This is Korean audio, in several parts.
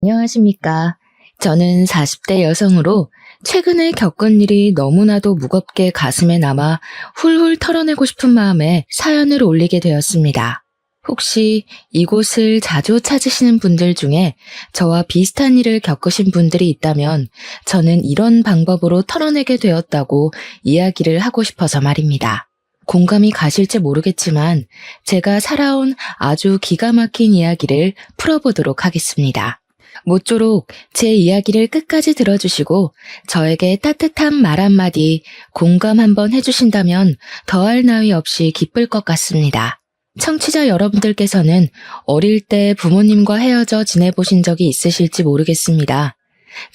안녕하십니까. 저는 40대 여성으로 최근에 겪은 일이 너무나도 무겁게 가슴에 남아 훌훌 털어내고 싶은 마음에 사연을 올리게 되었습니다. 혹시 이곳을 자주 찾으시는 분들 중에 저와 비슷한 일을 겪으신 분들이 있다면 저는 이런 방법으로 털어내게 되었다고 이야기를 하고 싶어서 말입니다. 공감이 가실지 모르겠지만 제가 살아온 아주 기가 막힌 이야기를 풀어보도록 하겠습니다. 모쪼록 제 이야기를 끝까지 들어주시고 저에게 따뜻한 말 한마디 공감 한번 해주신다면 더할 나위 없이 기쁠 것 같습니다. 청취자 여러분들께서는 어릴 때 부모님과 헤어져 지내보신 적이 있으실지 모르겠습니다.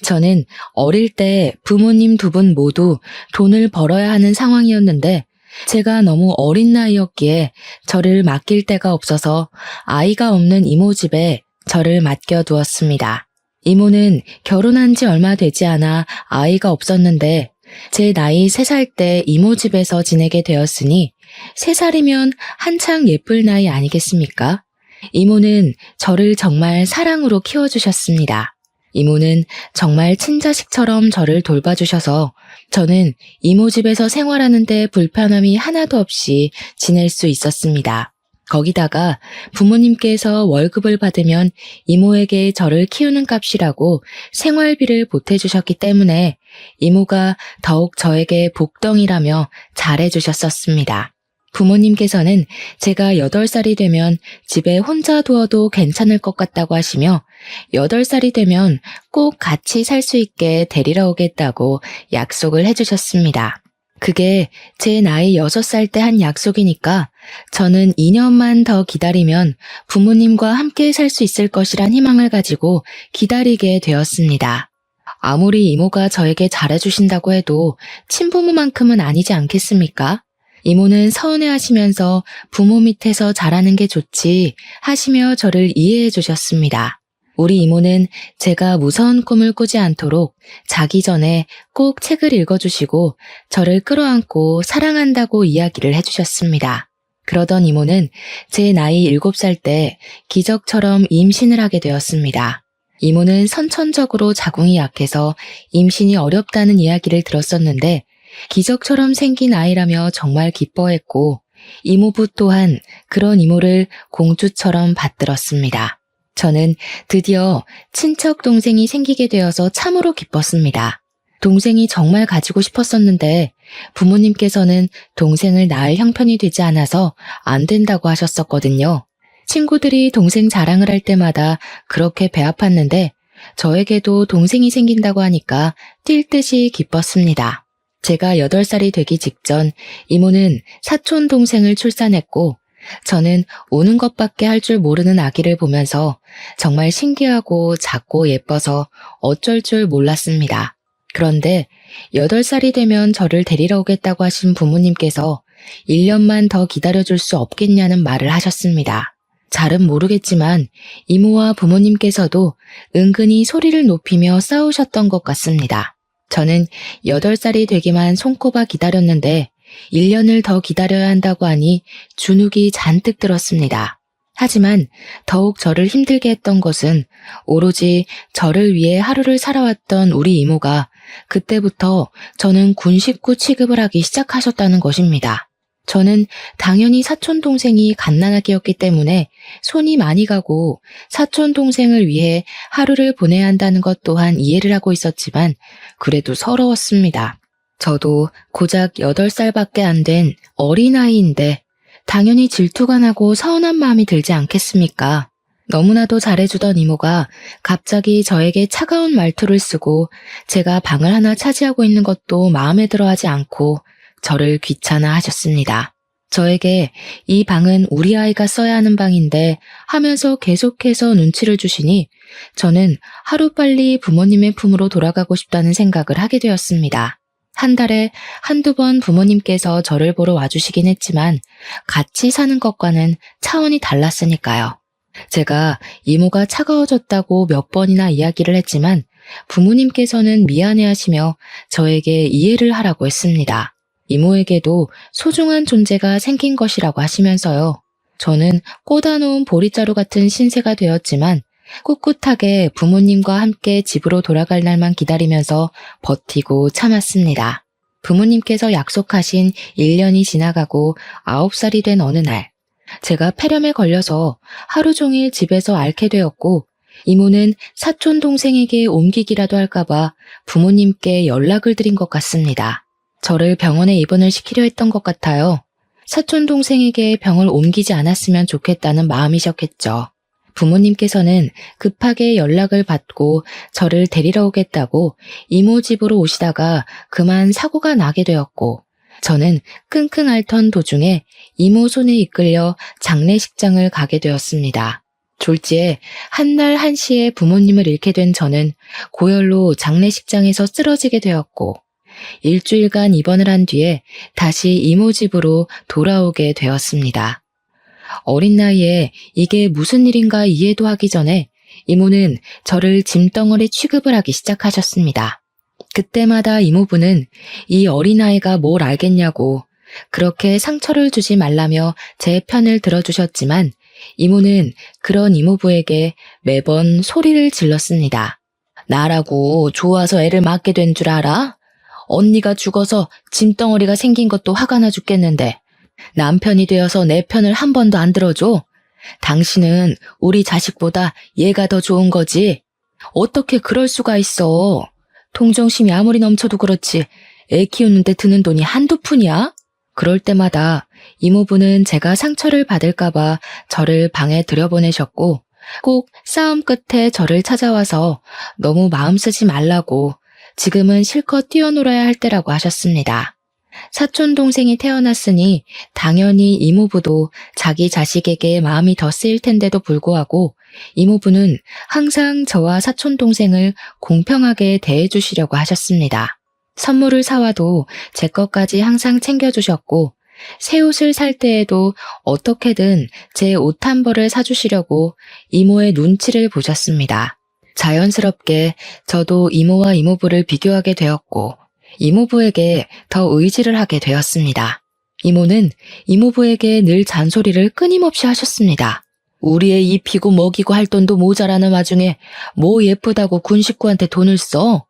저는 어릴 때 부모님 두 분 모두 돈을 벌어야 하는 상황이었는데 제가 너무 어린 나이였기에 저를 맡길 데가 없어서 아이가 없는 이모 집에 저를 맡겨두었습니다. 이모는 결혼한 지 얼마 되지 않아 아이가 없었는데 제 나이 3살 때 이모 집에서 지내게 되었으니 3살이면 한창 예쁠 나이 아니겠습니까? 이모는 저를 정말 사랑으로 키워주셨습니다. 이모는 정말 친자식처럼 저를 돌봐주셔서 저는 이모 집에서 생활하는데 불편함이 하나도 없이 지낼 수 있었습니다. 거기다가 부모님께서 월급을 받으면 이모에게 저를 키우는 값이라고 생활비를 보태주셨기 때문에 이모가 더욱 저에게 복덩이라며 잘해주셨었습니다. 부모님께서는 제가 8살이 되면 집에 혼자 두어도 괜찮을 것 같다고 하시며 8살이 되면 꼭 같이 살 수 있게 데리러 오겠다고 약속을 해주셨습니다. 그게 제 나이 6살 때 한 약속이니까 저는 2년만 더 기다리면 부모님과 함께 살 수 있을 것이란 희망을 가지고 기다리게 되었습니다. 아무리 이모가 저에게 잘해주신다고 해도 친부모만큼은 아니지 않겠습니까? 이모는 서운해하시면서 부모 밑에서 자라는 게 좋지 하시며 저를 이해해 주셨습니다. 우리 이모는 제가 무서운 꿈을 꾸지 않도록 자기 전에 꼭 책을 읽어주시고 저를 끌어안고 사랑한다고 이야기를 해주셨습니다. 그러던 이모는 제 나이 7살 때 기적처럼 임신을 하게 되었습니다. 이모는 선천적으로 자궁이 약해서 임신이 어렵다는 이야기를 들었었는데 기적처럼 생긴 아이라며 정말 기뻐했고 이모부 또한 그런 이모를 공주처럼 받들었습니다. 저는 드디어 친척 동생이 생기게 되어서 참으로 기뻤습니다. 동생이 정말 가지고 싶었었는데 부모님께서는 동생을 낳을 형편이 되지 않아서 안 된다고 하셨었거든요. 친구들이 동생 자랑을 할 때마다 그렇게 배 아팠는데 저에게도 동생이 생긴다고 하니까 뛸 듯이 기뻤습니다. 제가 8살이 되기 직전 이모는 사촌 동생을 출산했고 저는 오는 것밖에 할 줄 모르는 아기를 보면서 정말 신기하고 작고 예뻐서 어쩔 줄 몰랐습니다. 그런데 8살이 되면 저를 데리러 오겠다고 하신 부모님께서 1년만 더 기다려줄 수 없겠냐는 말을 하셨습니다. 잘은 모르겠지만 이모와 부모님께서도 은근히 소리를 높이며 싸우셨던 것 같습니다. 저는 8살이 되기만 손꼽아 기다렸는데 1년을 더 기다려야 한다고 하니 주눅이 잔뜩 들었습니다. 하지만 더욱 저를 힘들게 했던 것은 오로지 저를 위해 하루를 살아왔던 우리 이모가 그때부터 저는 군 식구 취급을 하기 시작하셨다는 것입니다. 저는 당연히 사촌 동생이 갓난아기였기 때문에 손이 많이 가고 사촌 동생을 위해 하루를 보내야 한다는 것 또한 이해를 하고 있었지만 그래도 서러웠습니다. 저도 고작 8살밖에 안 된 어린아이인데 당연히 질투가 나고 서운한 마음이 들지 않겠습니까? 너무나도 잘해주던 이모가 갑자기 저에게 차가운 말투를 쓰고 제가 방을 하나 차지하고 있는 것도 마음에 들어하지 않고 저를 귀찮아하셨습니다. 저에게 이 방은 우리 아이가 써야 하는 방인데 하면서 계속해서 눈치를 주시니 저는 하루빨리 부모님의 품으로 돌아가고 싶다는 생각을 하게 되었습니다. 한 달에 한두 번 부모님께서 저를 보러 와주시긴 했지만 같이 사는 것과는 차원이 달랐으니까요. 제가 이모가 차가워졌다고 몇 번이나 이야기를 했지만 부모님께서는 미안해하시며 저에게 이해를 하라고 했습니다. 이모에게도 소중한 존재가 생긴 것이라고 하시면서요. 저는 꽂아놓은 보리자루 같은 신세가 되었지만 꿋꿋하게 부모님과 함께 집으로 돌아갈 날만 기다리면서 버티고 참았습니다. 부모님께서 약속하신 1년이 지나가고 9살이 된 어느 날, 제가 폐렴에 걸려서 하루 종일 집에서 앓게 되었고, 이모는 사촌 동생에게 옮기기라도 할까봐 부모님께 연락을 드린 것 같습니다. 저를 병원에 입원을 시키려 했던 것 같아요. 사촌 동생에게 병을 옮기지 않았으면 좋겠다는 마음이셨겠죠. 부모님께서는 급하게 연락을 받고 저를 데리러 오겠다고 이모 집으로 오시다가 그만 사고가 나게 되었고, 저는 끙끙 앓던 도중에 이모 손에 이끌려 장례식장을 가게 되었습니다. 졸지에 한날 한시에 부모님을 잃게 된 저는 고열로 장례식장에서 쓰러지게 되었고, 일주일간 입원을 한 뒤에 다시 이모 집으로 돌아오게 되었습니다. 어린 나이에 이게 무슨 일인가 이해도 하기 전에 이모는 저를 짐덩어리 취급을 하기 시작하셨습니다. 그때마다 이모부는 이 어린아이가 뭘 알겠냐고 그렇게 상처를 주지 말라며 제 편을 들어주셨지만, 이모는 그런 이모부에게 매번 소리를 질렀습니다. 나라고 좋아서 애를 맡게 된 줄 알아? 언니가 죽어서 짐덩어리가 생긴 것도 화가 나 죽겠는데 남편이 되어서 내 편을 한 번도 안 들어줘? 당신은 우리 자식보다 얘가 더 좋은 거지? 어떻게 그럴 수가 있어? 동정심이 아무리 넘쳐도 그렇지 애 키우는데 드는 돈이 한두 푼이야? 그럴 때마다 이모부는 제가 상처를 받을까봐 저를 방에 들여보내셨고, 꼭 싸움 끝에 저를 찾아와서 너무 마음 쓰지 말라고, 지금은 실컷 뛰어놀아야 할 때라고 하셨습니다. 사촌 동생이 태어났으니 당연히 이모부도 자기 자식에게 마음이 더 쓰일 텐데도 불구하고 이모부는 항상 저와 사촌 동생을 공평하게 대해주시려고 하셨습니다. 선물을 사와도 제 것까지 항상 챙겨주셨고, 새 옷을 살 때에도 어떻게든 제 옷 한 벌을 사주시려고 이모의 눈치를 보셨습니다. 자연스럽게 저도 이모와 이모부를 비교하게 되었고, 이모부에게 더 의지를 하게 되었습니다. 이모는 이모부에게 늘 잔소리를 끊임없이 하셨습니다. 우리 애 입히고 먹이고 할 돈도 모자라는 와중에 뭐 예쁘다고 군 식구한테 돈을 써?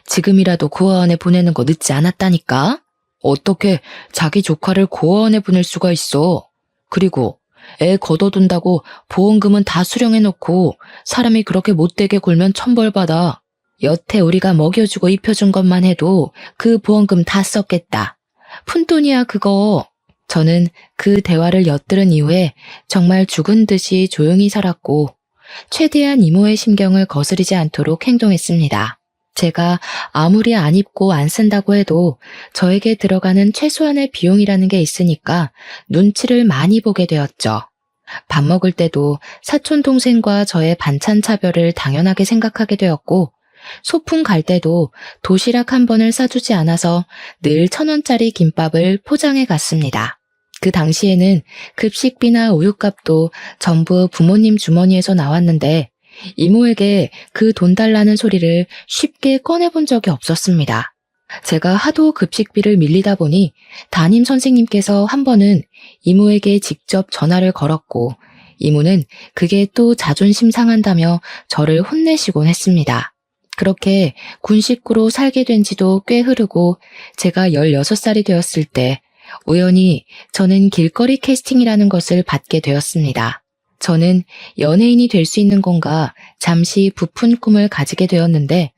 지금이라도 고아원에 보내는 거 늦지 않았다니까? 어떻게 자기 조카를 고아원에 보낼 수가 있어? 그리고 애 걷어둔다고 보험금은 다 수령해놓고 사람이 그렇게 못되게 굴면 천벌받아. 여태 우리가 먹여주고 입혀준 것만 해도 그 보험금 다 썼겠다. 푼돈이야 그거. 저는 그 대화를 엿들은 이후에 정말 죽은 듯이 조용히 살았고, 최대한 이모의 심경을 거스르지 않도록 행동했습니다. 제가 아무리 안 입고 안 쓴다고 해도 저에게 들어가는 최소한의 비용이라는 게 있으니까 눈치를 많이 보게 되었죠. 밥 먹을 때도 사촌 동생과 저의 반찬 차별을 당연하게 생각하게 되었고, 소풍 갈 때도 도시락 한 번을 싸주지 않아서 늘 1,000원짜리 김밥을 포장해 갔습니다. 그 당시에는 급식비나 우유값도 전부 부모님 주머니에서 나왔는데 이모에게 그 돈 달라는 소리를 쉽게 꺼내본 적이 없었습니다. 제가 하도 급식비를 밀리다 보니 담임 선생님께서 한 번은 이모에게 직접 전화를 걸었고, 이모는 그게 또 자존심 상한다며 저를 혼내시곤 했습니다. 그렇게 군 식구로 살게 된 지도 꽤 흐르고, 제가 16살이 되었을 때 우연히 저는 길거리 캐스팅이라는 것을 받게 되었습니다. 저는 연예인이 될 수 있는 건가 잠시 부푼 꿈을 가지게 되었는데,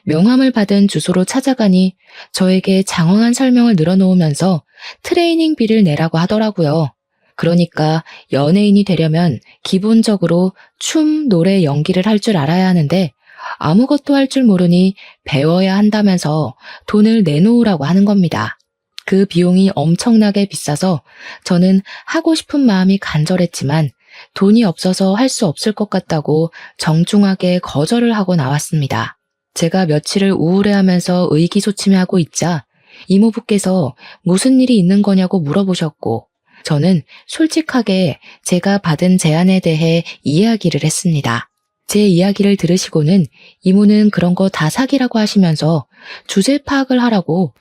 명함을 받은 주소로 찾아가니 저에게 장황한 설명을 늘어놓으면서 트레이닝비를 내라고 하더라고요. 그러니까 연예인이 되려면 기본적으로 춤, 노래, 연기를 할 줄 알아야 하는데 아무것도 할 줄 모르니 배워야 한다면서 돈을 내놓으라고 하는 겁니다. 그 비용이 엄청나게 비싸서 저는 하고 싶은 마음이 간절했지만 돈이 없어서 할 수 없을 것 같다고 정중하게 거절을 하고 나왔습니다. 제가 며칠을 우울해하면서 의기소침해하고 있자 이모부께서 무슨 일이 있는 거냐고 물어보셨고, 저는 솔직하게 제가 받은 제안에 대해 이야기를 했습니다. 제 이야기를 들으시고는 이모는 그런 거 다 사기라고 하시면서 주제 파악을 하라고,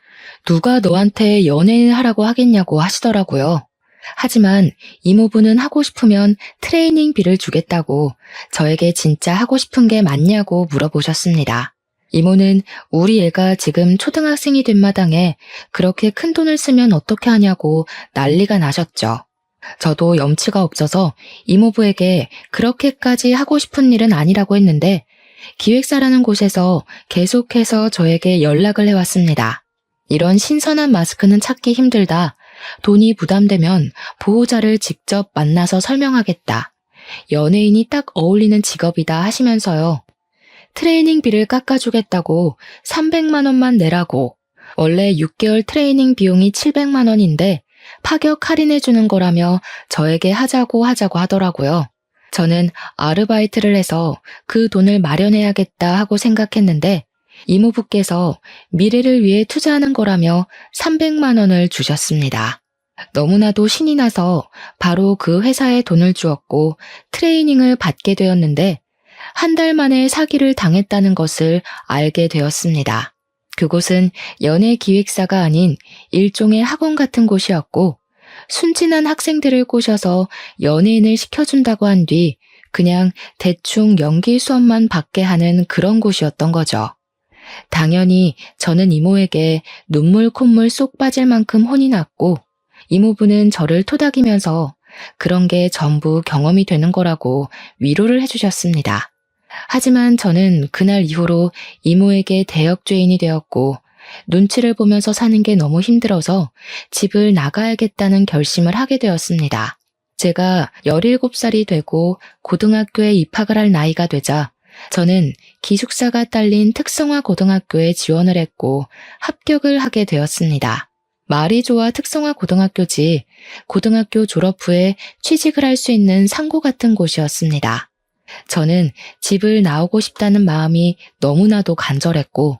누가 너한테 연예인 하라고 하겠냐고 하시더라고요. 하지만 이모부는 하고 싶으면 트레이닝비를 주겠다고 저에게 진짜 하고 싶은 게 맞냐고 물어보셨습니다. 이모는 우리 애가 지금 초등학생이 된 마당에 그렇게 큰 돈을 쓰면 어떻게 하냐고 난리가 나셨죠. 저도 염치가 없어서 이모부에게 그렇게까지 하고 싶은 일은 아니라고 했는데 기획사라는 곳에서 계속해서 저에게 연락을 해왔습니다. 이런 신선한 마스크는 찾기 힘들다. 돈이 부담되면 보호자를 직접 만나서 설명하겠다. 연예인이 딱 어울리는 직업이다 하시면서요. 트레이닝비를 깎아주겠다고 300만 원만 내라고. 원래 6개월 트레이닝 비용이 700만 원인데 파격 할인해주는 거라며 저에게 하자고 하더라고요. 저는 아르바이트를 해서 그 돈을 마련해야겠다 하고 생각했는데 이모부께서 미래를 위해 투자하는 거라며 300만 원을 주셨습니다. 너무나도 신이 나서 바로 그 회사에 돈을 주었고 트레이닝을 받게 되었는데 한 달 만에 사기를 당했다는 것을 알게 되었습니다. 그곳은 연예기획사가 아닌 일종의 학원 같은 곳이었고 순진한 학생들을 꼬셔서 연예인을 시켜준다고 한 뒤 그냥 대충 연기 수업만 받게 하는 그런 곳이었던 거죠. 당연히 저는 이모에게 눈물 콧물 쏙 빠질 만큼 혼이 났고 이모부는 저를 토닥이면서 그런 게 전부 경험이 되는 거라고 위로를 해주셨습니다. 하지만 저는 그날 이후로 이모에게 대역죄인이 되었고 눈치를 보면서 사는 게 너무 힘들어서 집을 나가야겠다는 결심을 하게 되었습니다. 제가 17살이 되고 고등학교에 입학을 할 나이가 되자 저는 기숙사가 딸린 특성화 고등학교에 지원을 했고 합격을 하게 되었습니다. 말이 좋아 특성화 고등학교지 고등학교 졸업 후에 취직을 할 수 있는 상고 같은 곳이었습니다. 저는 집을 나오고 싶다는 마음이 너무나도 간절했고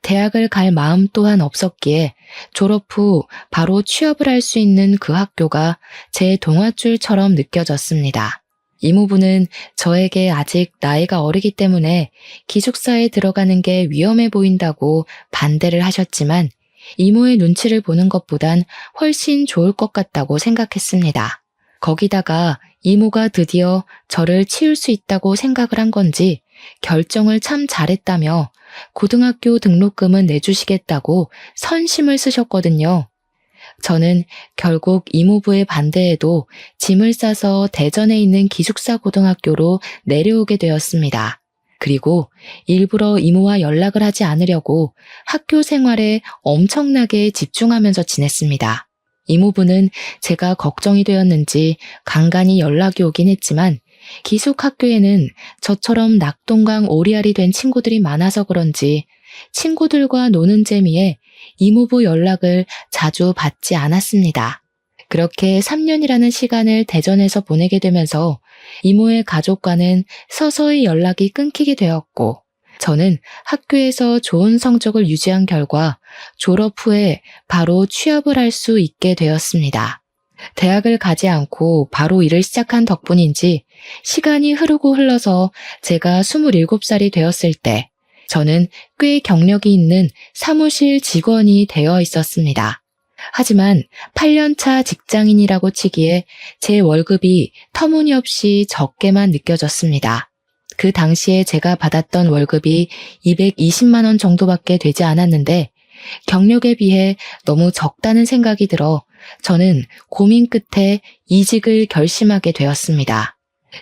대학을 갈 마음 또한 없었기에 졸업 후 바로 취업을 할 수 있는 그 학교가 제 동화줄처럼 느껴졌습니다. 이모부는 저에게 아직 나이가 어리기 때문에 기숙사에 들어가는 게 위험해 보인다고 반대를 하셨지만 이모의 눈치를 보는 것보단 훨씬 좋을 것 같다고 생각했습니다. 거기다가 이모가 드디어 저를 치울 수 있다고 생각을 한 건지 결정을 참 잘했다며 고등학교 등록금은 내주시겠다고 선심을 쓰셨거든요. 저는 결국 이모부의 반대에도 짐을 싸서 대전에 있는 기숙사 고등학교로 내려오게 되었습니다. 그리고 일부러 이모와 연락을 하지 않으려고 학교 생활에 엄청나게 집중하면서 지냈습니다. 이모부는 제가 걱정이 되었는지 간간히 연락이 오긴 했지만 기숙학교에는 저처럼 낙동강 오리알이 된 친구들이 많아서 그런지 친구들과 노는 재미에 이모부 연락을 자주 받지 않았습니다. 그렇게 3년이라는 시간을 대전에서 보내게 되면서 이모의 가족과는 서서히 연락이 끊기게 되었고 저는 학교에서 좋은 성적을 유지한 결과 졸업 후에 바로 취업을 할 수 있게 되었습니다. 대학을 가지 않고 바로 일을 시작한 덕분인지 시간이 흐르고 흘러서 제가 27살이 되었을 때 저는 꽤 경력이 있는 사무실 직원이 되어 있었습니다. 하지만 8년차 직장인이라고 치기에 제 월급이 터무니없이 적게만 느껴졌습니다. 그 당시에 제가 받았던 월급이 220만 원 정도밖에 되지 않았는데 경력에 비해 너무 적다는 생각이 들어 저는 고민 끝에 이직을 결심하게 되었습니다.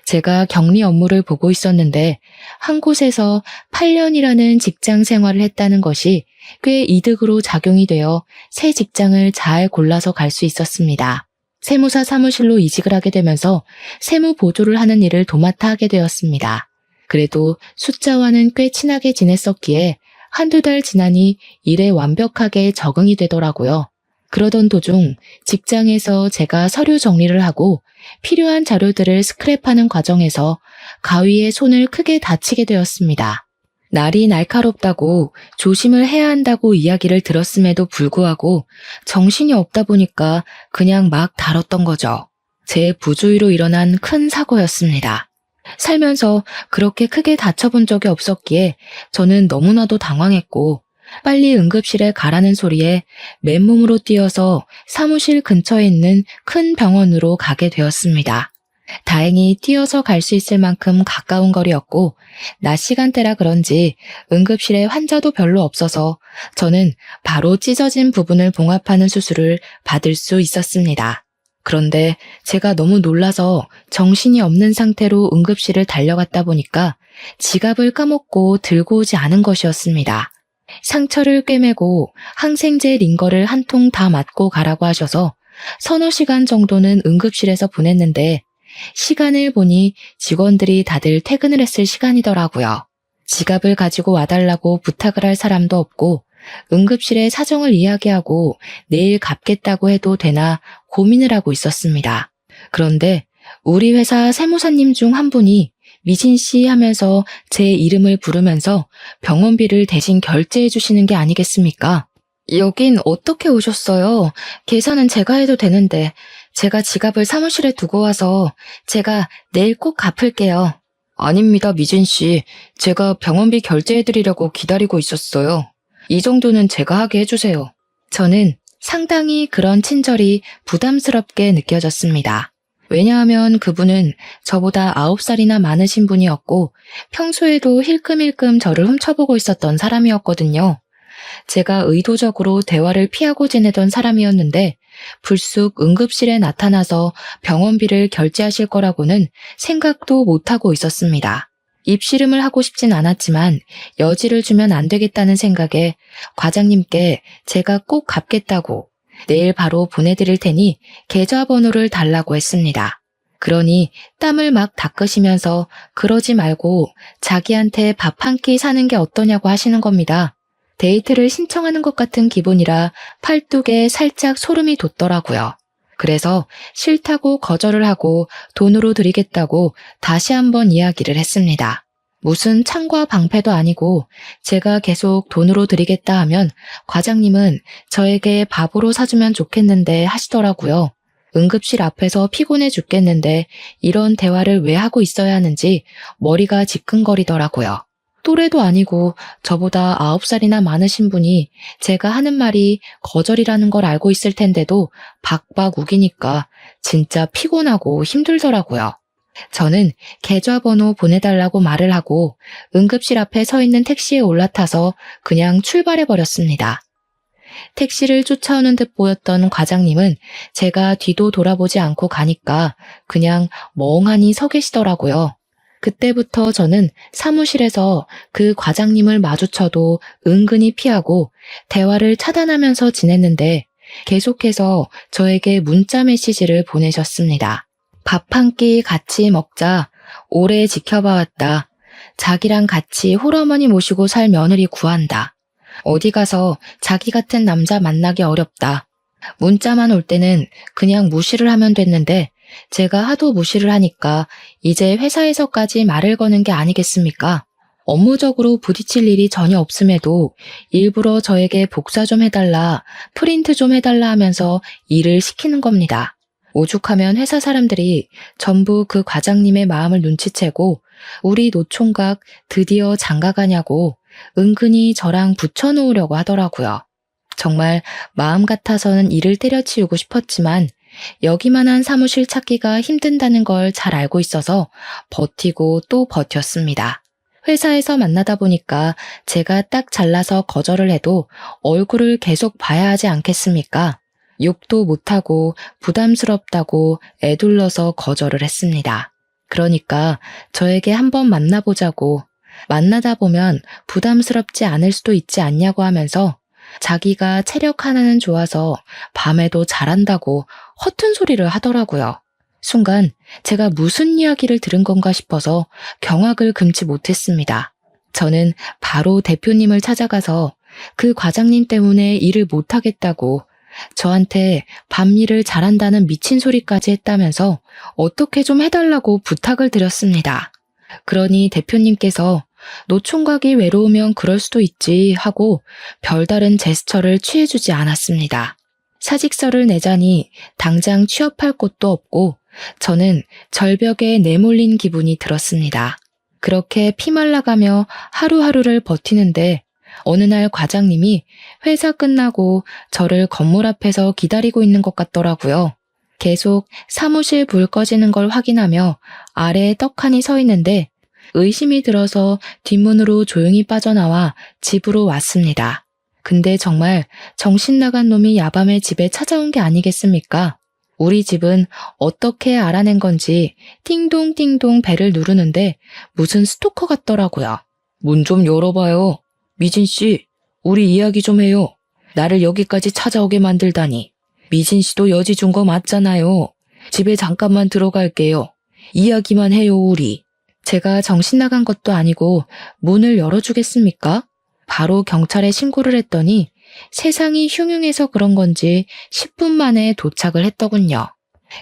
제가 격리 업무를 보고 있었는데 한 곳에서 8년이라는 직장 생활을 했다는 것이 꽤 이득으로 작용이 되어 새 직장을 잘 골라서 갈 수 있었습니다. 세무사 사무실로 이직을 하게 되면서 세무 보조를 하는 일을 도맡아 하게 되었습니다. 그래도 숫자와는 꽤 친하게 지냈었기에 한두 달 지나니 일에 완벽하게 적응이 되더라고요. 그러던 도중 직장에서 제가 서류 정리를 하고 필요한 자료들을 스크랩하는 과정에서 가위에 손을 크게 다치게 되었습니다. 날이 날카롭다고 조심을 해야 한다고 이야기를 들었음에도 불구하고 정신이 없다 보니까 그냥 막 다뤘던 거죠. 제 부주의로 일어난 큰 사고였습니다. 살면서 그렇게 크게 다쳐본 적이 없었기에 저는 너무나도 당황했고 빨리 응급실에 가라는 소리에 맨몸으로 뛰어서 사무실 근처에 있는 큰 병원으로 가게 되었습니다. 다행히 뛰어서 갈 수 있을 만큼 가까운 거리였고 낮 시간대라 그런지 응급실에 환자도 별로 없어서 저는 바로 찢어진 부분을 봉합하는 수술을 받을 수 있었습니다. 그런데 제가 너무 놀라서 정신이 없는 상태로 응급실을 달려갔다 보니까 지갑을 까먹고 들고 오지 않은 것이었습니다. 상처를 꿰매고 항생제 링거를 한 통 다 맞고 가라고 하셔서 서너 시간 정도는 응급실에서 보냈는데 시간을 보니 직원들이 다들 퇴근을 했을 시간이더라고요. 지갑을 가지고 와달라고 부탁을 할 사람도 없고 응급실에 사정을 이야기하고 내일 갚겠다고 해도 되나 고민을 하고 있었습니다. 그런데 우리 회사 세무사님 중 한 분이 미진 씨 하면서 제 이름을 부르면서 병원비를 대신 결제해 주시는 게 아니겠습니까? 여긴 어떻게 오셨어요? 계산은 제가 해도 되는데 제가 지갑을 사무실에 두고 와서 제가 내일 꼭 갚을게요. 아닙니다, 미진 씨. 제가 병원비 결제해 드리려고 기다리고 있었어요. 이 정도는 제가 하게 해주세요. 저는 상당히 그런 친절이 부담스럽게 느껴졌습니다. 왜냐하면 그분은 저보다 9살이나 많으신 분이었고 평소에도 힐끔힐끔 저를 훔쳐보고 있었던 사람이었거든요. 제가 의도적으로 대화를 피하고 지내던 사람이었는데 불쑥 응급실에 나타나서 병원비를 결제하실 거라고는 생각도 못하고 있었습니다. 입씨름을 하고 싶진 않았지만 여지를 주면 안 되겠다는 생각에 과장님께 제가 꼭 갚겠다고 내일 바로 보내드릴 테니 계좌번호를 달라고 했습니다. 그러니 땀을 막 닦으시면서 그러지 말고 자기한테 밥 한 끼 사는 게 어떠냐고 하시는 겁니다. 데이트를 신청하는 것 같은 기분이라 팔뚝에 살짝 소름이 돋더라고요. 그래서 싫다고 거절을 하고 돈으로 드리겠다고 다시 한번 이야기를 했습니다. 무슨 창과 방패도 아니고 제가 계속 돈으로 드리겠다 하면 과장님은 저에게 밥으로 사주면 좋겠는데 하시더라고요. 응급실 앞에서 피곤해 죽겠는데 이런 대화를 왜 하고 있어야 하는지 머리가 지끈거리더라고요. 또래도 아니고 저보다 9살이나 많으신 분이 제가 하는 말이 거절이라는 걸 알고 있을 텐데도 박박 우기니까 진짜 피곤하고 힘들더라고요. 저는 계좌번호 보내달라고 말을 하고 응급실 앞에 서 있는 택시에 올라타서 그냥 출발해버렸습니다. 택시를 쫓아오는 듯 보였던 과장님은 제가 뒤도 돌아보지 않고 가니까 그냥 멍하니 서 계시더라고요. 그때부터 저는 사무실에서 그 과장님을 마주쳐도 은근히 피하고 대화를 차단하면서 지냈는데 계속해서 저에게 문자 메시지를 보내셨습니다. 밥 한 끼 같이 먹자. 오래 지켜봐왔다. 자기랑 같이 홀어머니 모시고 살 며느리 구한다. 어디 가서 자기 같은 남자 만나기 어렵다. 문자만 올 때는 그냥 무시를 하면 됐는데 제가 하도 무시를 하니까 이제 회사에서까지 말을 거는 게 아니겠습니까? 업무적으로 부딪힐 일이 전혀 없음에도 일부러 저에게 복사 좀 해달라, 프린트 좀 해달라 하면서 일을 시키는 겁니다. 오죽하면 회사 사람들이 전부 그 과장님의 마음을 눈치채고 우리 노총각 드디어 장가가냐고 은근히 저랑 붙여놓으려고 하더라고요. 정말 마음 같아서는 일을 때려치우고 싶었지만 여기만한 사무실 찾기가 힘든다는 걸 잘 알고 있어서 버티고 또 버텼습니다. 회사에서 만나다 보니까 제가 딱 잘라서 거절을 해도 얼굴을 계속 봐야 하지 않겠습니까? 욕도 못하고 부담스럽다고 애둘러서 거절을 했습니다. 그러니까 저에게 한번 만나보자고 만나다 보면 부담스럽지 않을 수도 있지 않냐고 하면서 자기가 체력 하나는 좋아서 밤에도 잘한다고 허튼 소리를 하더라고요. 순간 제가 무슨 이야기를 들은 건가 싶어서 경악을 금치 못했습니다. 저는 바로 대표님을 찾아가서 그 과장님 때문에 일을 못하겠다고 저한테 밤일을 잘한다는 미친 소리까지 했다면서 어떻게 좀 해달라고 부탁을 드렸습니다. 그러니 대표님께서 노총각이 외로우면 그럴 수도 있지 하고 별다른 제스처를 취해주지 않았습니다. 사직서를 내자니 당장 취업할 곳도 없고 저는 절벽에 내몰린 기분이 들었습니다. 그렇게 피말라가며 하루하루를 버티는데 어느 날 과장님이 회사 끝나고 저를 건물 앞에서 기다리고 있는 것 같더라고요. 계속 사무실 불 꺼지는 걸 확인하며 아래에 떡하니 서 있는데 의심이 들어서 뒷문으로 조용히 빠져나와 집으로 왔습니다. 근데 정말 정신 나간 놈이 야밤에 집에 찾아온 게 아니겠습니까? 우리 집은 어떻게 알아낸 건지 띵동띵동 벨을 누르는데 무슨 스토커 같더라고요. 문 좀 열어봐요. 미진 씨, 우리 이야기 좀 해요. 나를 여기까지 찾아오게 만들다니. 미진 씨도 여지 준 거 맞잖아요. 집에 잠깐만 들어갈게요. 이야기만 해요, 우리. 제가 정신 나간 것도 아니고 문을 열어주겠습니까? 바로 경찰에 신고를 했더니 세상이 흉흉해서 그런 건지 10분 만에 도착을 했더군요.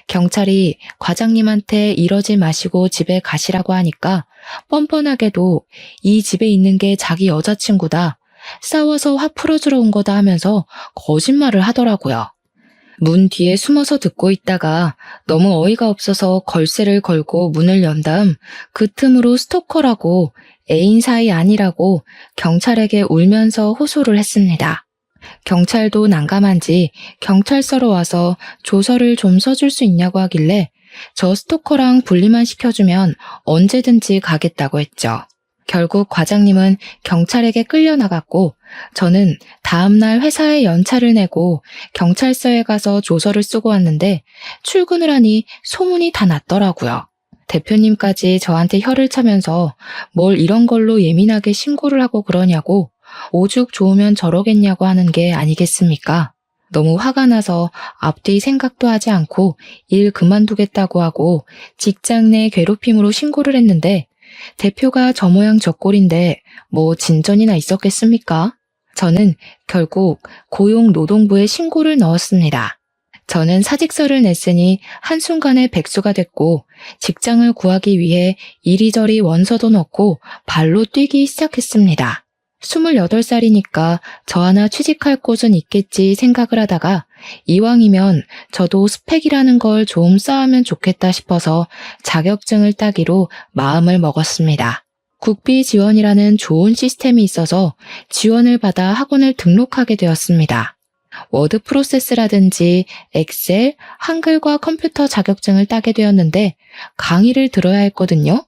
경찰이 과장님한테 이러지 마시고 집에 가시라고 하니까 뻔뻔하게도 이 집에 있는 게 자기 여자친구다. 싸워서 화 풀어주러 온 거다 하면서 거짓말을 하더라고요. 문 뒤에 숨어서 듣고 있다가 너무 어이가 없어서 걸쇠를 걸고 문을 연 다음 그 틈으로 스토커라고 애인 사이 아니라고 경찰에게 울면서 호소를 했습니다. 경찰도 난감한지 경찰서로 와서 조서를 좀 써줄 수 있냐고 하길래 저 스토커랑 분리만 시켜주면 언제든지 가겠다고 했죠. 결국 과장님은 경찰에게 끌려나갔고 저는 다음날 회사에 연차를 내고 경찰서에 가서 조서를 쓰고 왔는데 출근을 하니 소문이 다 났더라고요. 대표님까지 저한테 혀를 차면서 뭘 이런 걸로 예민하게 신고를 하고 그러냐고 오죽 좋으면 저러겠냐고 하는 게 아니겠습니까? 너무 화가 나서 앞뒤 생각도 하지 않고 일 그만두겠다고 하고 직장 내 괴롭힘으로 신고를 했는데 대표가 저 모양 저 꼴인데 뭐 진전이나 있었겠습니까? 저는 결국 고용노동부에 신고를 넣었습니다. 저는 사직서를 냈으니 한순간에 백수가 됐고 직장을 구하기 위해 이리저리 원서도 넣고 발로 뛰기 시작했습니다. 28살이니까 저 하나 취직할 곳은 있겠지 생각을 하다가 이왕이면 저도 스펙이라는 걸 좀 쌓으면 좋겠다 싶어서 자격증을 따기로 마음을 먹었습니다. 국비 지원이라는 좋은 시스템이 있어서 지원을 받아 학원을 등록하게 되었습니다. 워드 프로세스라든지 엑셀, 한글과 컴퓨터 자격증을 따게 되었는데 강의를 들어야 했거든요.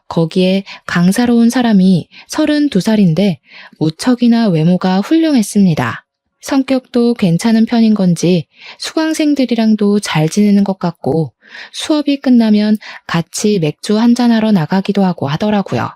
거기에 강사로 온 사람이 32살인데 무척이나 외모가 훌륭했습니다. 성격도 괜찮은 편인 건지 수강생들이랑도 잘 지내는 것 같고 수업이 끝나면 같이 맥주 한잔하러 나가기도 하고 하더라고요.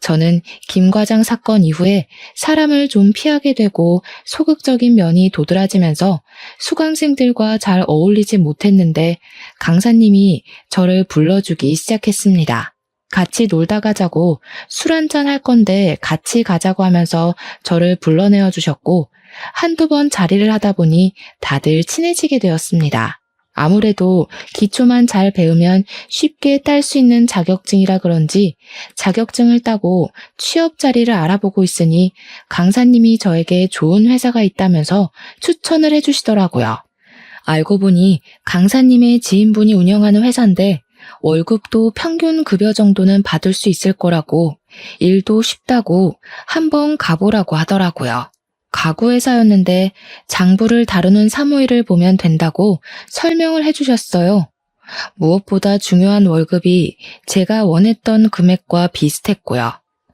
저는 김 과장 사건 이후에 사람을 좀 피하게 되고 소극적인 면이 도드라지면서 수강생들과 잘 어울리지 못했는데 강사님이 저를 불러주기 시작했습니다. 같이 놀다 가자고 술 한잔 할 건데 같이 가자고 하면서 저를 불러내어 주셨고 한두 번 자리를 하다 보니 다들 친해지게 되었습니다. 아무래도 기초만 잘 배우면 쉽게 딸 수 있는 자격증이라 그런지 자격증을 따고 취업 자리를 알아보고 있으니 강사님이 저에게 좋은 회사가 있다면서 추천을 해주시더라고요. 알고 보니 강사님의 지인분이 운영하는 회사인데 월급도 평균 급여 정도는 받을 수 있을 거라고 일도 쉽다고 한번 가보라고 하더라고요. 가구회사였는데 장부를 다루는 사무일을 보면 된다고 설명을 해주셨어요. 무엇보다 중요한 월급이 제가 원했던 금액과 비슷했고요.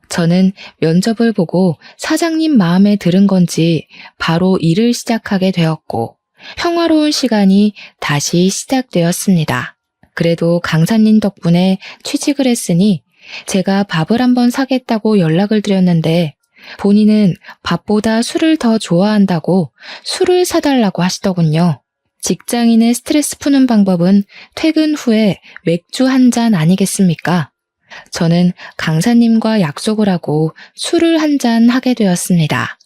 저는 면접을 보고 사장님 마음에 들은 건지 바로 일을 시작하게 되었고 평화로운 시간이 다시 시작되었습니다. 그래도 강사님 덕분에 취직을 했으니 제가 밥을 한번 사겠다고 연락을 드렸는데 본인은 밥보다 술을 더 좋아한다고 술을 사달라고 하시더군요. 직장인의 스트레스 푸는 방법은 퇴근 후에 맥주 한 잔 아니겠습니까? 저는 강사님과 약속을 하고 술을 한 잔 하게 되었습니다.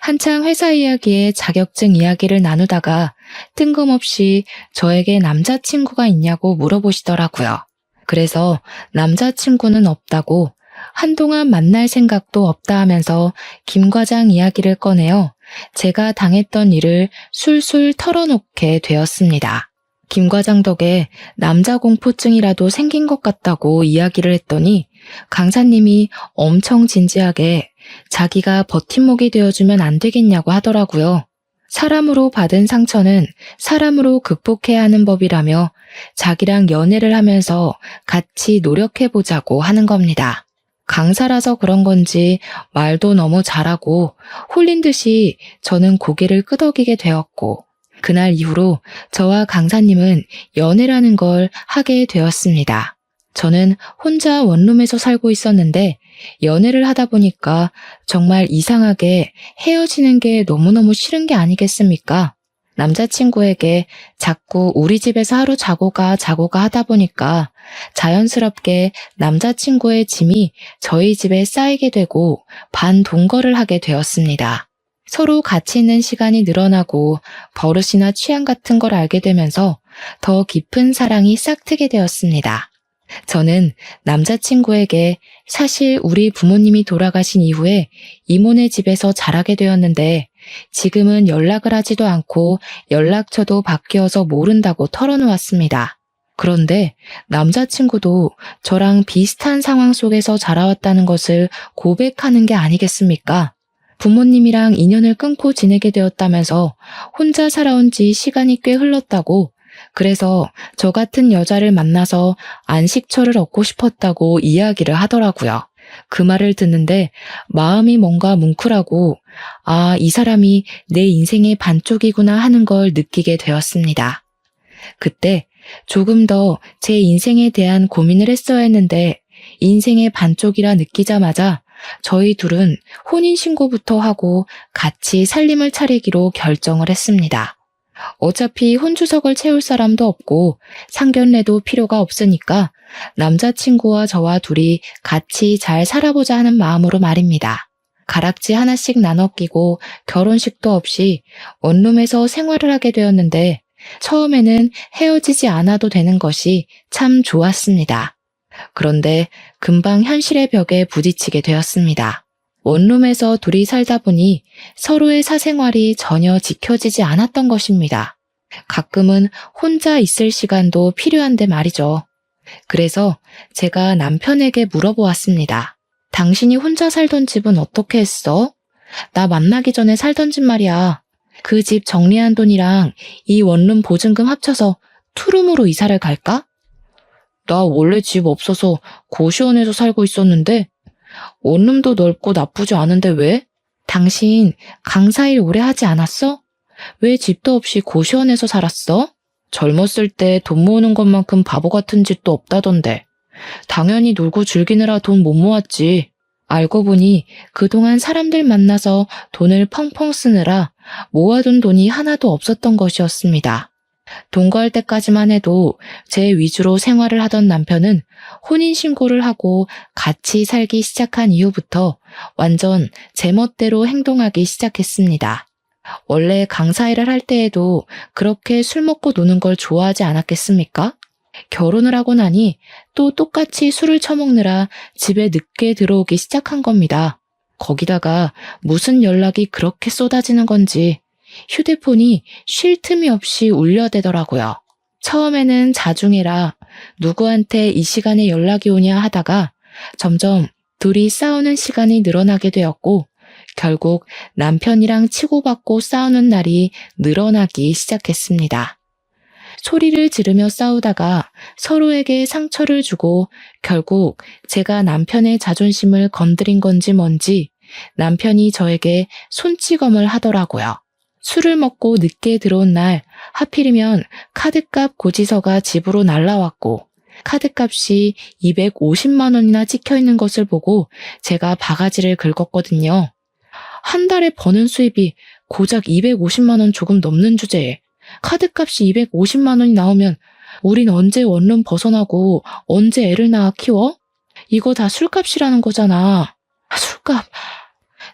한창 회사 이야기에 자격증 이야기를 나누다가 뜬금없이 저에게 남자친구가 있냐고 물어보시더라고요. 그래서 남자친구는 없다고 한동안 만날 생각도 없다 하면서 김 과장 이야기를 꺼내어 제가 당했던 일을 술술 털어놓게 되었습니다. 김 과장 덕에 남자 공포증이라도 생긴 것 같다고 이야기를 했더니 강사님이 엄청 진지하게 자기가 버팀목이 되어주면 안 되겠냐고 하더라고요. 사람으로 받은 상처는 사람으로 극복해야 하는 법이라며 자기랑 연애를 하면서 같이 노력해보자고 하는 겁니다. 강사라서 그런 건지 말도 너무 잘하고 홀린 듯이 저는 고개를 끄덕이게 되었고, 그날 이후로 저와 강사님은 연애라는 걸 하게 되었습니다. 저는 혼자 원룸에서 살고 있었는데 연애를 하다 보니까 정말 이상하게 헤어지는 게 너무너무 싫은 게 아니겠습니까? 남자친구에게 자꾸 우리 집에서 하루 자고 가 하다 보니까 자연스럽게 남자친구의 짐이 저희 집에 쌓이게 되고 반동거를 하게 되었습니다. 서로 같이 있는 시간이 늘어나고 버릇이나 취향 같은 걸 알게 되면서 더 깊은 사랑이 싹트게 되었습니다. 저는 남자친구에게 사실 우리 부모님이 돌아가신 이후에 이모네 집에서 자라게 되었는데 지금은 연락을 하지도 않고 연락처도 바뀌어서 모른다고 털어놓았습니다. 그런데 남자친구도 저랑 비슷한 상황 속에서 자라왔다는 것을 고백하는 게 아니겠습니까? 부모님이랑 인연을 끊고 지내게 되었다면서 혼자 살아온 지 시간이 꽤 흘렀다고, 그래서 저 같은 여자를 만나서 안식처를 얻고 싶었다고 이야기를 하더라고요. 그 말을 듣는데 마음이 뭔가 뭉클하고, 아, 이 사람이 내 인생의 반쪽이구나 하는 걸 느끼게 되었습니다. 그때 조금 더 제 인생에 대한 고민을 했어야 했는데 인생의 반쪽이라 느끼자마자 저희 둘은 혼인신고부터 하고 같이 살림을 차리기로 결정을 했습니다. 어차피 혼주석을 채울 사람도 없고 상견례도 필요가 없으니까 남자친구와 저와 둘이 같이 잘 살아보자 하는 마음으로 말입니다. 가락지 하나씩 나눠 끼고 결혼식도 없이 원룸에서 생활을 하게 되었는데 처음에는 헤어지지 않아도 되는 것이 참 좋았습니다. 그런데 금방 현실의 벽에 부딪히게 되었습니다. 원룸에서 둘이 살다 보니 서로의 사생활이 전혀 지켜지지 않았던 것입니다. 가끔은 혼자 있을 시간도 필요한데 말이죠. 그래서 제가 남편에게 물어보았습니다. 당신이 혼자 살던 집은 어떻게 했어? 나 만나기 전에 살던 집 말이야. 그 집 정리한 돈이랑 이 원룸 보증금 합쳐서 투룸으로 이사를 갈까? 나 원래 집 없어서 고시원에서 살고 있었는데 원룸도 넓고 나쁘지 않은데 왜? 당신 강사일 오래 하지 않았어? 왜 집도 없이 고시원에서 살았어? 젊었을 때 돈 모으는 것만큼 바보 같은 짓도 없다던데. 당연히 놀고 즐기느라 돈 못 모았지. 알고 보니 그동안 사람들 만나서 돈을 펑펑 쓰느라 모아둔 돈이 하나도 없었던 것이었습니다. 동거할 때까지만 해도 제 위주로 생활을 하던 남편은 혼인신고를 하고 같이 살기 시작한 이후부터 완전 제 멋대로 행동하기 시작했습니다. 원래 강사 일을 할 때에도 그렇게 술 먹고 노는 걸 좋아하지 않았겠습니까? 결혼을 하고 나니 또 똑같이 술을 처먹느라 집에 늦게 들어오기 시작한 겁니다. 거기다가 무슨 연락이 그렇게 쏟아지는 건지 휴대폰이 쉴 틈이 없이 울려대더라고요. 처음에는 자중해라, 누구한테 이 시간에 연락이 오냐 하다가 점점 둘이 싸우는 시간이 늘어나게 되었고 결국 남편이랑 치고받고 싸우는 날이 늘어나기 시작했습니다. 소리를 지르며 싸우다가 서로에게 상처를 주고 결국 제가 남편의 자존심을 건드린 건지 뭔지 남편이 저에게 손찌검을 하더라고요. 술을 먹고 늦게 들어온 날 하필이면 카드값 고지서가 집으로 날라왔고 카드값이 250만 원이나 찍혀있는 것을 보고 제가 바가지를 긁었거든요. 한 달에 버는 수입이 고작 250만 원 조금 넘는 주제에 카드값이 250만 원이 나오면 우린 언제 원룸 벗어나고 언제 애를 낳아 키워? 이거 다 술값이라는 거잖아. 술값.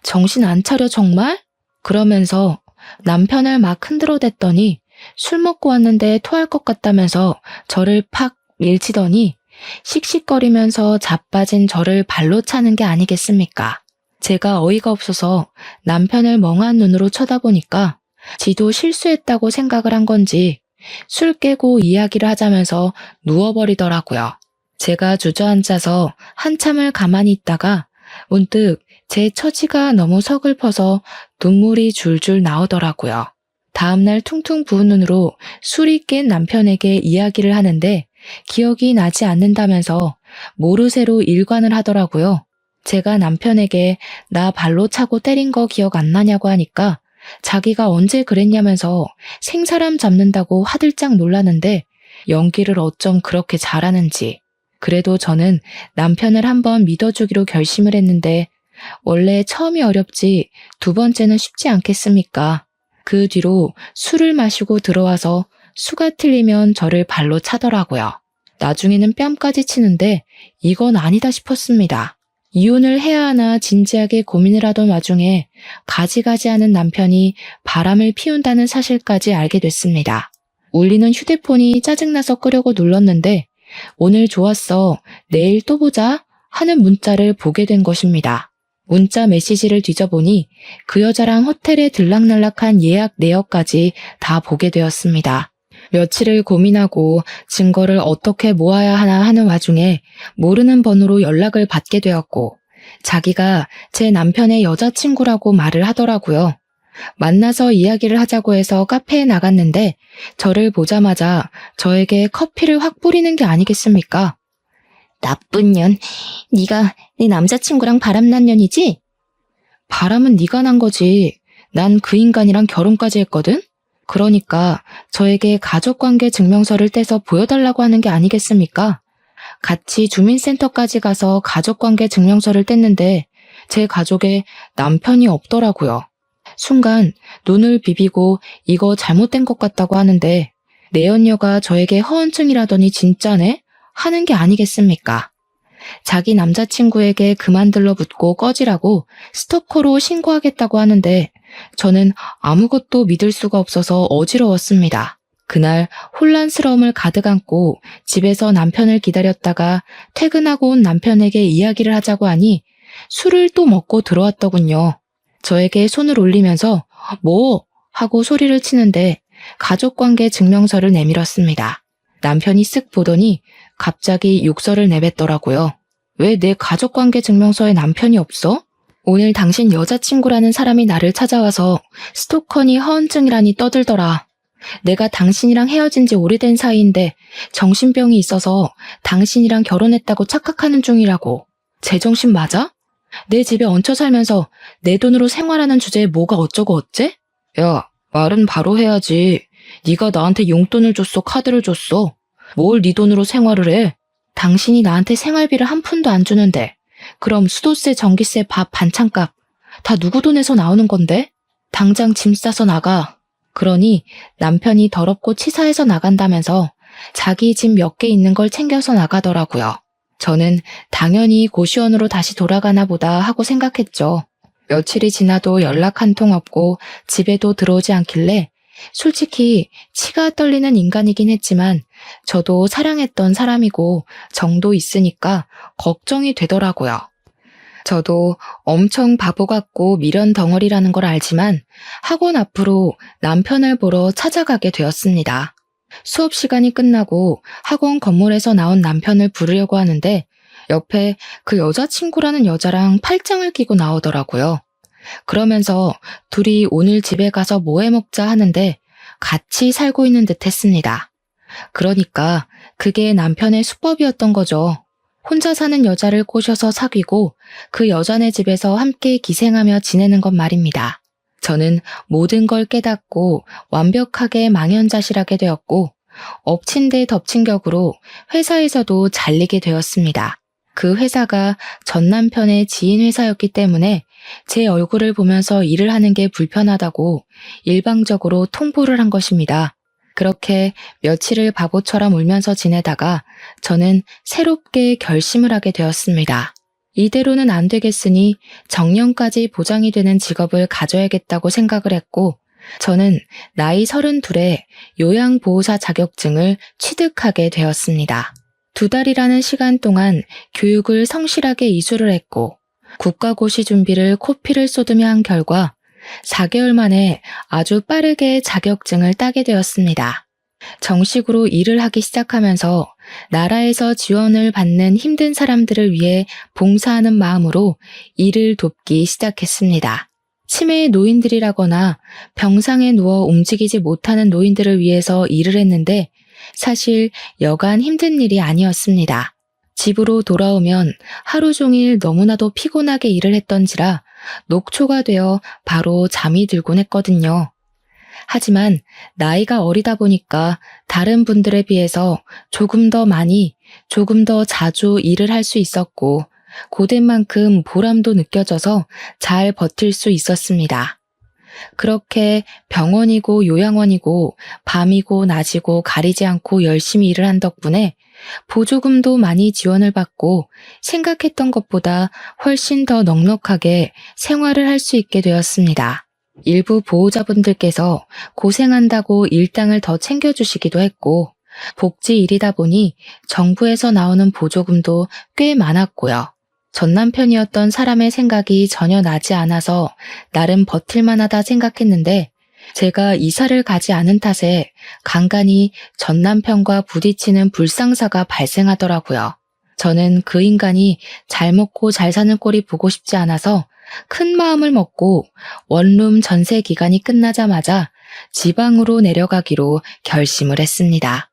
정신 안 차려 정말? 그러면서 남편을 막 흔들어댔더니 술 먹고 왔는데 토할 것 같다면서 저를 팍 밀치더니 씩씩거리면서 자빠진 저를 발로 차는 게 아니겠습니까? 제가 어이가 없어서 남편을 멍한 눈으로 쳐다보니까 지도 실수했다고 생각을 한 건지 술 깨고 이야기를 하자면서 누워버리더라고요. 제가 주저앉아서 한참을 가만히 있다가 문득 제 처지가 너무 서글퍼서 눈물이 줄줄 나오더라고요. 다음날 퉁퉁 부은 눈으로 술이 깬 남편에게 이야기를 하는데 기억이 나지 않는다면서 모르쇠로 일관을 하더라고요. 제가 남편에게 나 발로 차고 때린 거 기억 안 나냐고 하니까 자기가 언제 그랬냐면서 생사람 잡는다고 화들짝 놀라는데 연기를 어쩜 그렇게 잘하는지. 그래도 저는 남편을 한번 믿어주기로 결심을 했는데 원래 처음이 어렵지 두 번째는 쉽지 않겠습니까? 그 뒤로 술을 마시고 들어와서 수가 틀리면 저를 발로 차더라고요. 나중에는 뺨까지 치는데 이건 아니다 싶었습니다. 이혼을 해야 하나 진지하게 고민을 하던 와중에 가지가지 하는 남편이 바람을 피운다는 사실까지 알게 됐습니다. 울리는 휴대폰이 짜증나서 끄려고 눌렀는데 오늘 좋았어, 내일 또 보자 하는 문자를 보게 된 것입니다. 문자 메시지를 뒤져보니 그 여자랑 호텔에 들락날락한 예약 내역까지 다 보게 되었습니다. 며칠을 고민하고 증거를 어떻게 모아야 하나 하는 와중에 모르는 번호로 연락을 받게 되었고 자기가 제 남편의 여자친구라고 말을 하더라고요. 만나서 이야기를 하자고 해서 카페에 나갔는데 저를 보자마자 저에게 커피를 확 뿌리는 게 아니겠습니까? 나쁜 년, 네가 내 남자친구랑 바람난 년이지? 바람은 네가 난 거지. 난 그 인간이랑 결혼까지 했거든? 그러니까 저에게 가족관계 증명서를 떼서 보여달라고 하는 게 아니겠습니까? 같이 주민센터까지 가서 가족관계 증명서를 뗐는데 제 가족에 남편이 없더라고요. 순간 눈을 비비고 이거 잘못된 것 같다고 하는데 내 연녀가 저에게 허언증이라더니 진짜네? 하는 게 아니겠습니까? 자기 남자친구에게 그만 들러붙고 꺼지라고 스토커로 신고하겠다고 하는데 저는 아무것도 믿을 수가 없어서 어지러웠습니다. 그날 혼란스러움을 가득 안고 집에서 남편을 기다렸다가 퇴근하고 온 남편에게 이야기를 하자고 하니 술을 또 먹고 들어왔더군요. 저에게 손을 올리면서 뭐? 하고 소리를 치는데 가족관계 증명서를 내밀었습니다. 남편이 쓱 보더니 갑자기 욕설을 내뱉더라고요. 왜 내 가족관계 증명서에 남편이 없어? 오늘 당신 여자친구라는 사람이 나를 찾아와서 스토커니 허언증이라니 떠들더라. 내가 당신이랑 헤어진 지 오래된 사이인데 정신병이 있어서 당신이랑 결혼했다고 착각하는 중이라고. 제정신 맞아? 내 집에 얹혀 살면서 내 돈으로 생활하는 주제에 뭐가 어쩌고 어째? 야, 말은 바로 해야지. 네가 나한테 용돈을 줬어, 카드를 줬어. 뭘 네 돈으로 생활을 해? 당신이 나한테 생활비를 한 푼도 안 주는데 그럼 수도세, 전기세, 밥, 반찬값 다 누구 돈에서 나오는 건데? 당장 짐 싸서 나가. 그러니 남편이 더럽고 치사해서 나간다면서 자기 집 몇 개 있는 걸 챙겨서 나가더라고요. 저는 당연히 고시원으로 다시 돌아가나 보다 하고 생각했죠. 며칠이 지나도 연락 한 통 없고 집에도 들어오지 않길래 솔직히 치가 떨리는 인간이긴 했지만 저도 사랑했던 사람이고 정도 있으니까 걱정이 되더라고요. 저도 엄청 바보 같고 미련 덩어리라는 걸 알지만 학원 앞으로 남편을 보러 찾아가게 되었습니다. 수업 시간이 끝나고 학원 건물에서 나온 남편을 부르려고 하는데 옆에 그 여자친구라는 여자랑 팔짱을 끼고 나오더라고요. 그러면서 둘이 오늘 집에 가서 뭐 해 먹자 하는데 같이 살고 있는 듯 했습니다. 그러니까 그게 남편의 수법이었던 거죠. 혼자 사는 여자를 꼬셔서 사귀고 그 여자네 집에서 함께 기생하며 지내는 것 말입니다. 저는 모든 걸 깨닫고 완벽하게 망연자실하게 되었고 엎친 데 덮친 격으로 회사에서도 잘리게 되었습니다. 그 회사가 전 남편의 지인 회사였기 때문에 제 얼굴을 보면서 일을 하는 게 불편하다고 일방적으로 통보를 한 것입니다. 그렇게 며칠을 바보처럼 울면서 지내다가 저는 새롭게 결심을 하게 되었습니다. 이대로는 안 되겠으니 정년까지 보장이 되는 직업을 가져야겠다고 생각을 했고 저는 나이 32에 요양보호사 자격증을 취득하게 되었습니다. 2달이라는 시간 동안 교육을 성실하게 이수를 했고 국가고시 준비를 코피를 쏟으며 한 결과 4개월 만에 아주 빠르게 자격증을 따게 되었습니다. 정식으로 일을 하기 시작하면서 나라에서 지원을 받는 힘든 사람들을 위해 봉사하는 마음으로 일을 돕기 시작했습니다. 치매의 노인들이라거나 병상에 누워 움직이지 못하는 노인들을 위해서 일을 했는데 사실 여간 힘든 일이 아니었습니다. 집으로 돌아오면 하루 종일 너무나도 피곤하게 일을 했던지라 녹초가 되어 바로 잠이 들곤 했거든요. 하지만 나이가 어리다 보니까 다른 분들에 비해서 조금 더 많이, 조금 더 자주 일을 할 수 있었고 고된 만큼 보람도 느껴져서 잘 버틸 수 있었습니다. 그렇게 병원이고 요양원이고 밤이고 낮이고 가리지 않고 열심히 일을 한 덕분에 보조금도 많이 지원을 받고 생각했던 것보다 훨씬 더 넉넉하게 생활을 할 수 있게 되었습니다. 일부 보호자분들께서 고생한다고 일당을 더 챙겨주시기도 했고 복지 일이다 보니 정부에서 나오는 보조금도 꽤 많았고요. 전 남편이었던 사람의 생각이 전혀 나지 않아서 나름 버틸만하다 생각했는데 제가 이사를 가지 않은 탓에 간간히 전 남편과 부딪히는 불상사가 발생하더라고요. 저는 그 인간이 잘 먹고 잘 사는 꼴이 보고 싶지 않아서 큰 마음을 먹고 원룸 전세 기간이 끝나자마자 지방으로 내려가기로 결심을 했습니다.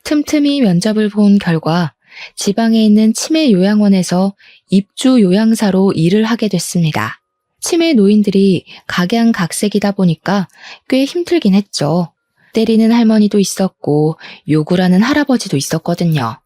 틈틈이 면접을 본 결과 지방에 있는 치매 요양원에서 입주 요양사로 일을 하게 됐습니다. 치매 노인들이 각양각색이다 보니까 꽤 힘들긴 했죠. 때리는 할머니도 있었고 욕을 하는 할아버지도 있었거든요.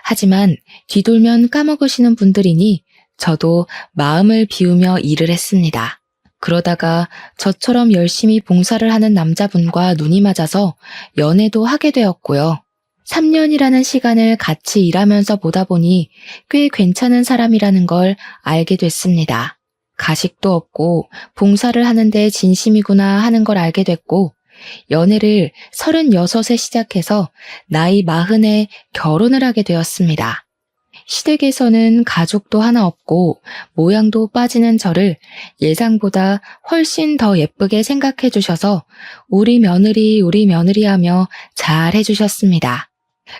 하지만 뒤돌면 까먹으시는 분들이니 저도 마음을 비우며 일을 했습니다. 그러다가 저처럼 열심히 봉사를 하는 남자분과 눈이 맞아서 연애도 하게 되었고요. 3년이라는 시간을 같이 일하면서 보다 보니 꽤 괜찮은 사람이라는 걸 알게 됐습니다. 가식도 없고 봉사를 하는데 진심이구나 하는 걸 알게 됐고 연애를 36에 시작해서 나이 40에 결혼을 하게 되었습니다. 시댁에서는 가족도 하나 없고 모양도 빠지는 저를 예상보다 훨씬 더 예쁘게 생각해 주셔서 우리 며느리 하며 잘 해주셨습니다.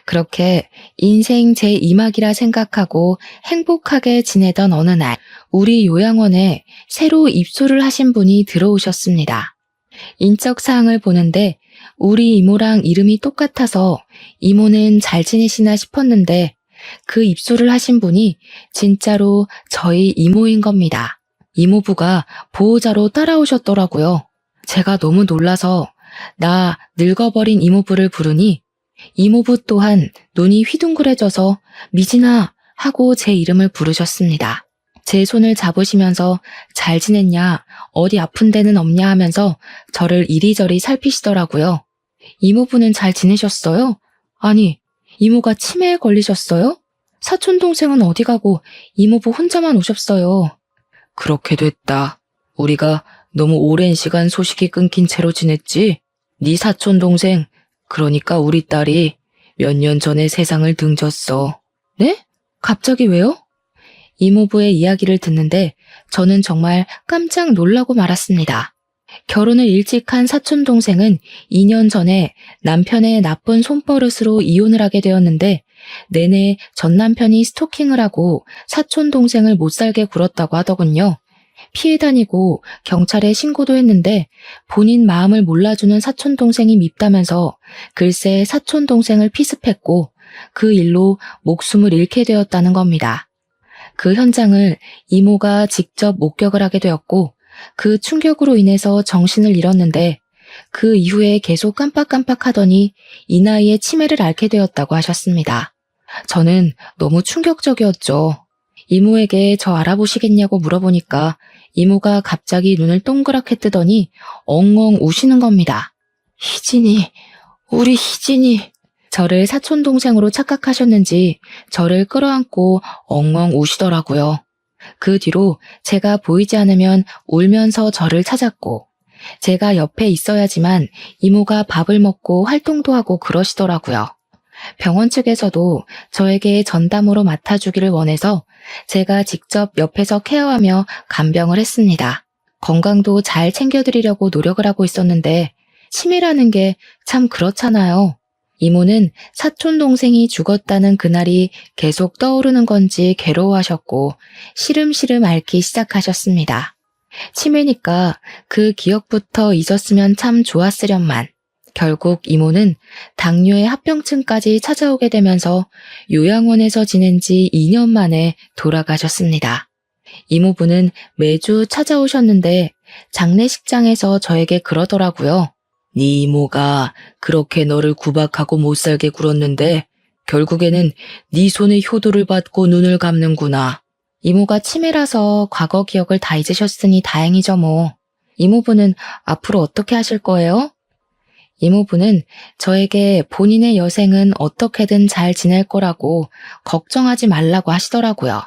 그렇게 인생 제2막이라 생각하고 행복하게 지내던 어느 날 우리 요양원에 새로 입소를 하신 분이 들어오셨습니다. 인적사항을 보는데 우리 이모랑 이름이 똑같아서 이모는 잘 지내시나 싶었는데 그 입소를 하신 분이 진짜로 저희 이모인 겁니다. 이모부가 보호자로 따라오셨더라고요. 제가 너무 놀라서 나 늙어버린 이모부를 부르니 이모부 또한 눈이 휘둥그레져서 미진아 하고 제 이름을 부르셨습니다. 제 손을 잡으시면서 잘 지냈냐, 어디 아픈 데는 없냐 하면서 저를 이리저리 살피시더라고요. 이모부는 잘 지내셨어요? 아니, 이모가 치매에 걸리셨어요? 사촌 동생은 어디 가고 이모부 혼자만 오셨어요. 그렇게 됐다. 우리가 너무 오랜 시간 소식이 끊긴 채로 지냈지? 네 사촌 동생, 그러니까 우리 딸이 몇 년 전에 세상을 등졌어. 네? 갑자기 왜요? 이모부의 이야기를 듣는데 저는 정말 깜짝 놀라고 말았습니다. 결혼을 일찍 한 사촌 동생은 2년 전에 남편의 나쁜 손버릇으로 이혼을 하게 되었는데 내내 전 남편이 스토킹을 하고 사촌 동생을 못 살게 굴었다고 하더군요. 피해 다니고 경찰에 신고도 했는데 본인 마음을 몰라주는 사촌 동생이 밉다면서 글쎄 사촌 동생을 피습했고 그 일로 목숨을 잃게 되었다는 겁니다. 그 현장을 이모가 직접 목격을 하게 되었고 그 충격으로 인해서 정신을 잃었는데 그 이후에 계속 깜빡깜빡하더니 이 나이에 치매를 앓게 되었다고 하셨습니다. 저는 너무 충격적이었죠. 이모에게 저 알아보시겠냐고 물어보니까 이모가 갑자기 눈을 동그랗게 뜨더니 엉엉 우시는 겁니다. 희진이, 우리 희진이. 저를 사촌동생으로 착각하셨는지 저를 끌어안고 엉엉 우시더라고요. 그 뒤로 제가 보이지 않으면 울면서 저를 찾았고 제가 옆에 있어야지만 이모가 밥을 먹고 활동도 하고 그러시더라고요. 병원 측에서도 저에게 전담으로 맡아주기를 원해서 제가 직접 옆에서 케어하며 간병을 했습니다. 건강도 잘 챙겨드리려고 노력을 하고 있었는데 치매라는 게 참 그렇잖아요. 이모는 사촌 동생이 죽었다는 그날이 계속 떠오르는 건지 괴로워하셨고 시름시름 앓기 시작하셨습니다. 치매니까 그 기억부터 잊었으면 참 좋았으련만 결국 이모는 당뇨의 합병증까지 찾아오게 되면서 요양원에서 지낸 지 2년 만에 돌아가셨습니다. 이모부는 매주 찾아오셨는데 장례식장에서 저에게 그러더라고요. 네 이모가 그렇게 너를 구박하고 못살게 굴었는데 결국에는 네 손에 효도를 받고 눈을 감는구나. 이모가 치매라서 과거 기억을 다 잊으셨으니 다행이죠 뭐. 이모부는 앞으로 어떻게 하실 거예요? 이모부는 저에게 본인의 여생은 어떻게든 잘 지낼 거라고 걱정하지 말라고 하시더라고요.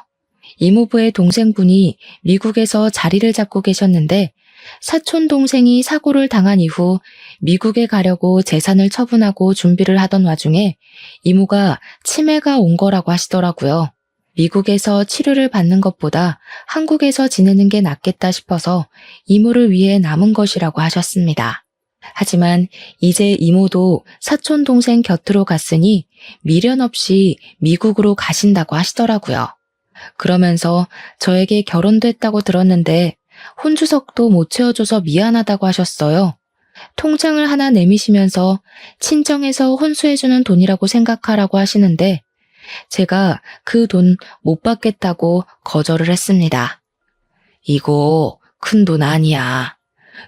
이모부의 동생분이 미국에서 자리를 잡고 계셨는데 사촌 동생이 사고를 당한 이후 미국에 가려고 재산을 처분하고 준비를 하던 와중에 이모가 치매가 온 거라고 하시더라고요. 미국에서 치료를 받는 것보다 한국에서 지내는 게 낫겠다 싶어서 이모를 위해 남은 것이라고 하셨습니다. 하지만 이제 이모도 사촌 동생 곁으로 갔으니 미련 없이 미국으로 가신다고 하시더라고요. 그러면서 저에게 결혼됐다고 들었는데 혼주석도 못 채워줘서 미안하다고 하셨어요. 통장을 하나 내미시면서 친정에서 혼수해주는 돈이라고 생각하라고 하시는데 제가 그 돈 못 받겠다고 거절을 했습니다. 이거 큰 돈 아니야.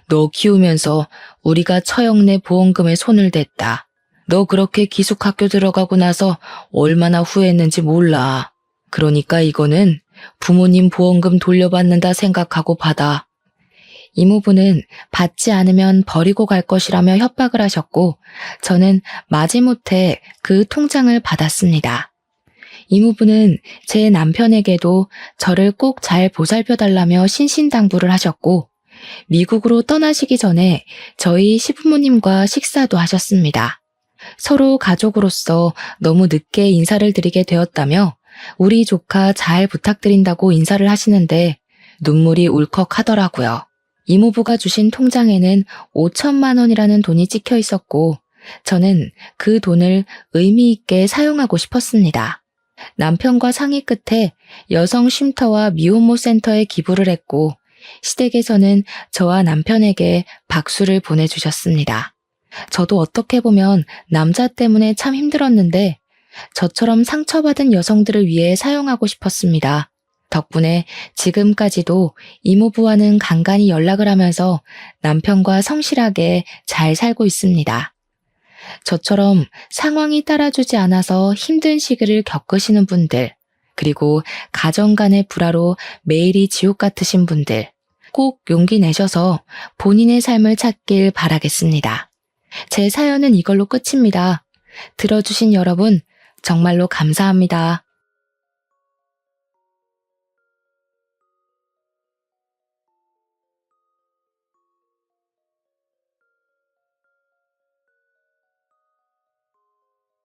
너 키우면서 우리가 처형내 보험금에 손을 댔다. 너 그렇게 기숙학교 들어가고 나서 얼마나 후회했는지 몰라. 그러니까 이거는 부모님 보험금 돌려받는다 생각하고 받아. 이모부는 받지 않으면 버리고 갈 것이라며 협박을 하셨고 저는 마지못해 그 통장을 받았습니다. 이모부는 제 남편에게도 저를 꼭 잘 보살펴달라며 신신당부를 하셨고 미국으로 떠나시기 전에 저희 시부모님과 식사도 하셨습니다. 서로 가족으로서 너무 늦게 인사를 드리게 되었다며 우리 조카 잘 부탁드린다고 인사를 하시는데 눈물이 울컥하더라고요. 이모부가 주신 통장에는 5천만 원이라는 돈이 찍혀 있었고 저는 그 돈을 의미 있게 사용하고 싶었습니다. 남편과 상의 끝에 여성 쉼터와 미혼모 센터에 기부를 했고 시댁에서는 저와 남편에게 박수를 보내주셨습니다. 저도 어떻게 보면 남자 때문에 참 힘들었는데 저처럼 상처받은 여성들을 위해 사용하고 싶었습니다. 덕분에 지금까지도 이모부와는 간간히 연락을 하면서 남편과 성실하게 잘 살고 있습니다. 저처럼 상황이 따라주지 않아서 힘든 시기를 겪으시는 분들, 그리고 가정 간의 불화로 매일이 지옥 같으신 분들, 꼭 용기 내셔서 본인의 삶을 찾길 바라겠습니다. 제 사연은 이걸로 끝입니다. 들어주신 여러분, 정말로 감사합니다.